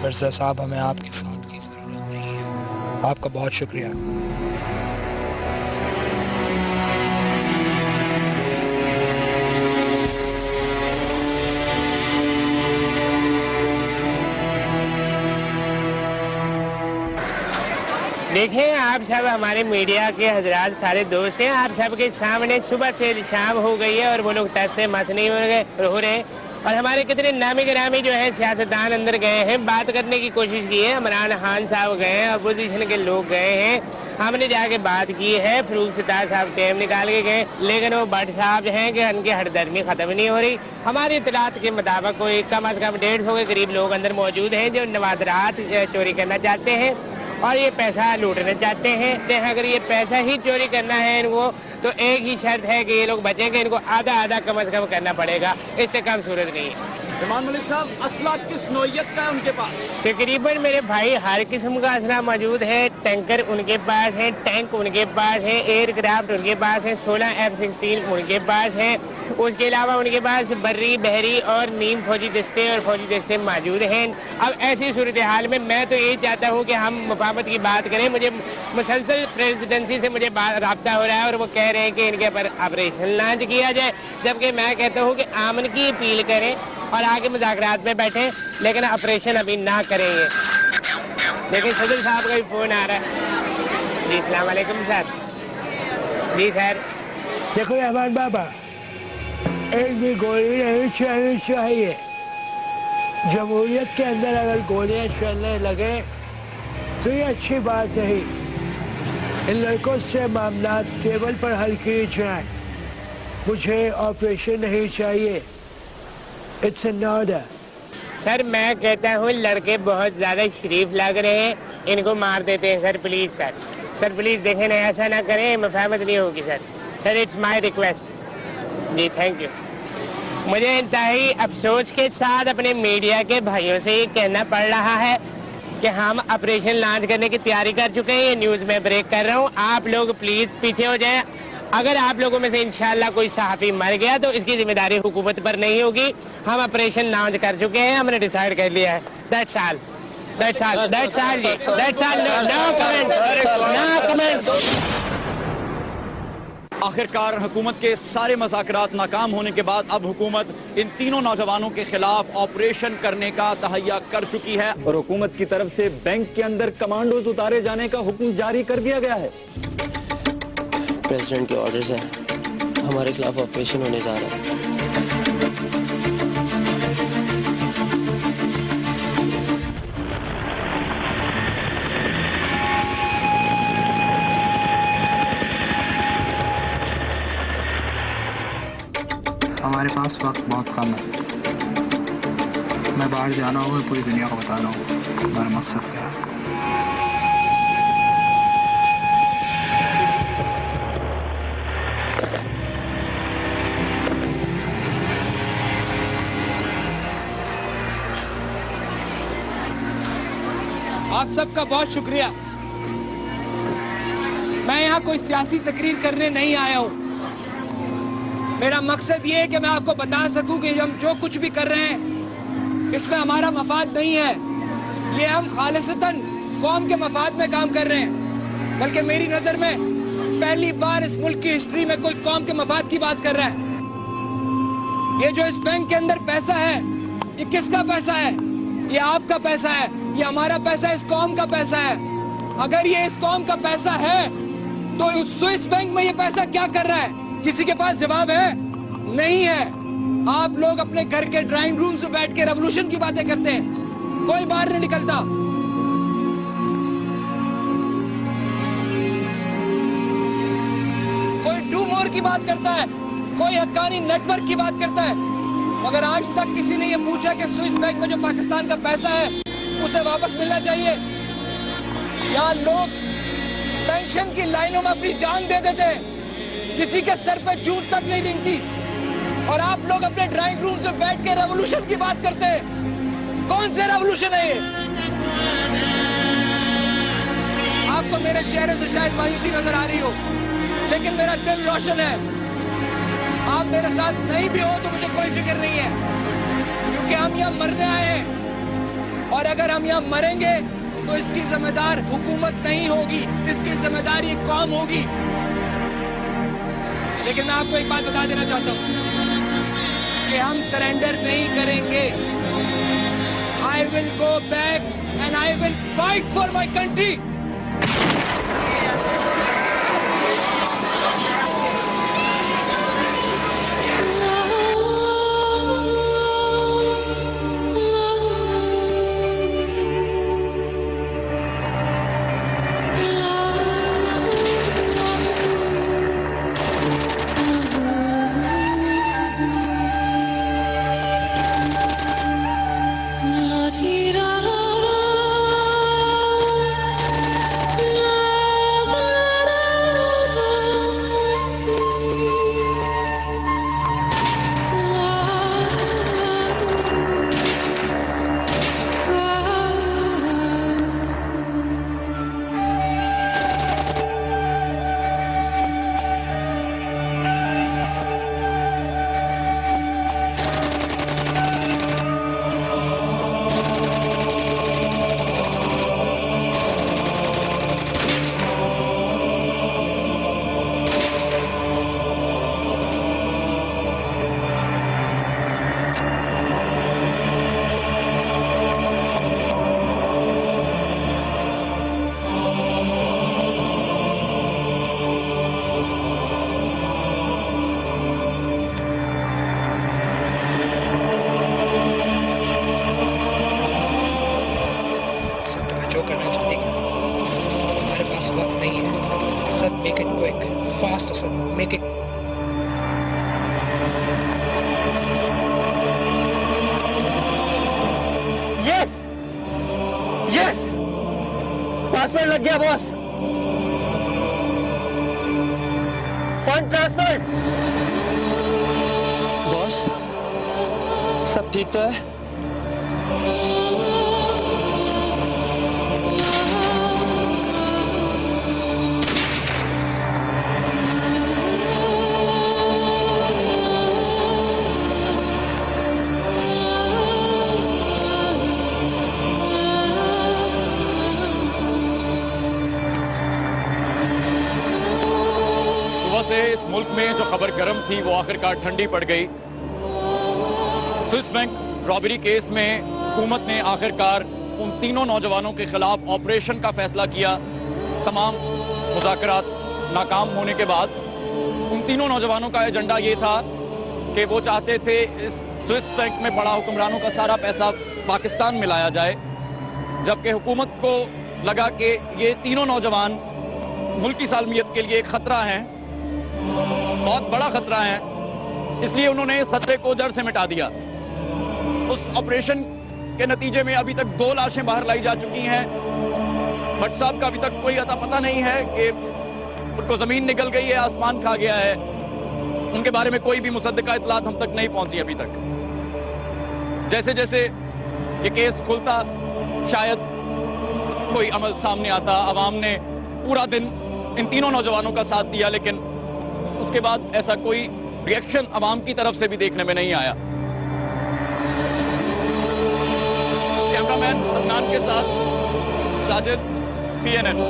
मिर्ज़ा साहब, हमें आपके साथ की ज़रूरत नहीं है। आपका बहुत शुक्रिया। देखें, आप सब हमारे मीडिया के हजरात सारे दोस्त हैं। आप सबके सामने सुबह से शाम हो गई है और वो लोग टच से मस नहीं हो रहे। और हमारे कितने नामी गिरामी जो है सियासतदान अंदर गए हैं, बात करने की कोशिश की है। इमरान खान साहब गए हैं, अपोजिशन के लोग गए हैं, हमने जाके बात की है। फरूख सितार साहब टाइम निकाल के गए, लेकिन वो भट्ट साहब जो हैं कि उनकी हरदर्मी ख़त्म नहीं हो रही। हमारी इतलात के मुताबिक कोई कम अज़ कम 150 के करीब लोग अंदर मौजूद हैं जो नवादरात चोरी करना चाहते हैं और ये पैसा लूटना चाहते हैं। तो अगर ये पैसा ही चोरी करना है इनको, तो एक ही शर्त है कि ये लोग बचेंगे, इनको आधा आधा कम अज़ कम करना पड़ेगा, इससे कम सूरत नहीं है। इमाम मलिक साहब, असला किस नौइयत का है उनके पास? तकरीबन मेरे भाई हर किस्म का असला मौजूद है। टैंकर उनके पास है, टैंक उनके पास है, एयरक्राफ्ट उनके पास है, 16 F-16 उनके पास है। उसके अलावा उनके पास बर्री, बहरी और नीम फौजी दस्ते और फौजी दस्ते मौजूद हैं। अब ऐसी सूरत हाल में मैं तो यही चाहता हूँ कि हम मुफाहमत की बात करें। मुझे मुसलसल प्रेसिडेंसी से मुझे रब्ता हो रहा है और वो कह रहे हैं कि इनके ऊपर ऑपरेशन लॉन्च किया जाए, जबकि मैं कहता हूँ कि आमन की अपील करें और आगे मुज़ाकरात में बैठें, लेकिन ऑपरेशन अभी ना करेंगे। लेकिन सदर साहब का भी फ़ोन आ रहा है। जी अस्सलाम वालेकुम सर। जी सर। देखो रहमान बाबा, एक भी गोली नहीं चलनी चाहिए। जमहूरियत के अंदर अगर गोलियां चलने लगे तो ये अच्छी बात नहीं। इन लड़कों से मामला टेबल पर हल किए जाए। मुझे ऑपरेशन नहीं चाहिए। It's an order. सर मैं कहता हूँ लड़के बहुत ज़्यादा शरीफ लग रहे हैं, इनको मार देते हैं sir. Please sir, sir please देखें ना, ऐसा ना करें, मुफाहमत नहीं होगी sir. Sir it's my request. जी थैंक यू। मुझे इंतहाई अफसोस के साथ अपने मीडिया के भाइयों से ये कहना पड़ रहा है कि हम ऑपरेशन लॉन्च करने की तैयारी कर चुके हैं। ये न्यूज़ में ब्रेक कर रहा हूँ, आप लोग प्लीज़ पीछे हो जाएं। अगर आप लोगों में से इंशाल्लाह कोई सहाफ़ी मर गया तो इसकी जिम्मेदारी हुकूमत पर नहीं होगी। हम ऑपरेशन लॉन्च कर चुके हैं, हमने डिसाइड कर लिया है। That's all, that's all, that's all जी, दैट्स ऑल। No comments. आखिरकार हुकूमत के सारे मज़ाकरात नाकाम होने के बाद अब हुकूमत इन तीनों नौजवानों के खिलाफ ऑपरेशन करने का तहैया कर चुकी है और हुकूमत की तरफ से बैंक के अंदर कमांडोज उतारे जाने का हुक्म जारी कर दिया गया है। प्रेसिडेंट के ऑर्डर्स है, हमारे खिलाफ ऑपरेशन होने जा रहा है। हमारे पास वक्त बहुत कम है। मैं बाहर जाना होगा, पूरी दुनिया को बताना होगा हमारा मकसद क्या है। आप सबका बहुत शुक्रिया। मैं यहाँ कोई सियासी तकरीर करने नहीं आया हूँ। मेरा मकसद ये है कि मैं आपको बता सकूं कि हम जो कुछ भी कर रहे हैं इसमें हमारा मफाद नहीं है। ये हम खालिसतन कौम के मफाद में काम कर रहे हैं। बल्कि मेरी नज़र में पहली बार इस मुल्क की हिस्ट्री में कोई कौम के मफाद की बात कर रहा है। ये जो इस बैंक के अंदर पैसा है, ये किसका पैसा है? ये आपका पैसा है, ये हमारा पैसा है, इस कौम का पैसा है। अगर ये इस कौम का पैसा है तो स्विस बैंक में ये पैसा क्या कर रहा है? किसी के पास जवाब है? नहीं है। आप लोग अपने घर के ड्राइंग रूम में बैठ के रेवोल्यूशन की बातें करते हैं, कोई बाहर नहीं निकलता। कोई डू मोर की बात करता है, कोई हक्कानी नेटवर्क की बात करता है, मगर आज तक किसी ने ये पूछा कि स्विस बैंक में जो पाकिस्तान का पैसा है उसे वापस मिलना चाहिए। यहाँ लोग पेंशन की लाइनों में अपनी जान दे देते हैं, किसी के सर पे जूट तक नहीं रेंगती, और आप लोग अपने ड्राइंग रूम में बैठ के रेवोल्यूशन की बात करते हैं। कौन से रेवोल्यूशन है ये? आपको मेरे चेहरे से शायद मायूसी नजर आ रही हो, लेकिन मेरा दिल रोशन है। आप मेरे साथ नहीं भी हो तो मुझे कोई फिक्र नहीं है, क्योंकि हम यहाँ मरने आए हैं। और अगर हम यहाँ मरेंगे तो इसकी जिम्मेदार हुकूमत नहीं होगी, इसकी जिम्मेदार ये कौम होगी। लेकिन मैं आपको एक बात बता देना चाहता हूँ कि हम सरेंडर नहीं करेंगे। I will go back and I will fight for my country. Make it quick, fast, sir. Make it. Yes yes password लग गया बॉस। Fund transfer. बॉस सब ठीक तो है? से इस मुल्क में जो खबर गर्म थी वो आखिरकार ठंडी पड़ गई। स्विस बैंक रॉबरी केस में हुकूमत ने आखिरकार उन तीनों नौजवानों के खिलाफ ऑपरेशन का फैसला किया। तमाम मुज़ाकरात नाकाम होने के बाद उन तीनों नौजवानों का एजेंडा ये था कि वो चाहते थे इस स्विस बैंक में बड़ा हुक्मरानों का सारा पैसा पाकिस्तान में लाया जाए, जबकि हुकूमत को लगा कि ये तीनों नौजवान मुल्क की सालमियत के लिए एक ख़तरा हैं, बहुत बड़ा खतरा है। इसलिए उन्होंने इस खतरे को जड़ से मिटा दिया। उस ऑपरेशन के नतीजे में अभी तक 2 लाशें बाहर लाई जा चुकी हैं। भट्ट साहब का अभी तक कोई अता पता नहीं है कि उनको जमीन निकल गई है, आसमान खा गया है। उनके बारे में कोई भी मुसद्दका इतलात हम तक नहीं पहुंची अभी तक। जैसे जैसे ये केस खुलता शायद कोई अमल सामने आता। अवाम ने पूरा दिन इन तीनों नौजवानों का साथ दिया, लेकिन उसके बाद ऐसा कोई रिएक्शन अवाम की तरफ से भी देखने में नहीं आया। कैमरामैन अदनान के साथ साजिद, PNN।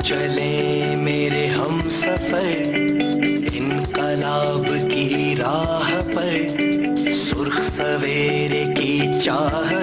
चले मेरे हम सफर इनकलाब की राह पर, सुर्ख सवेरे की चाह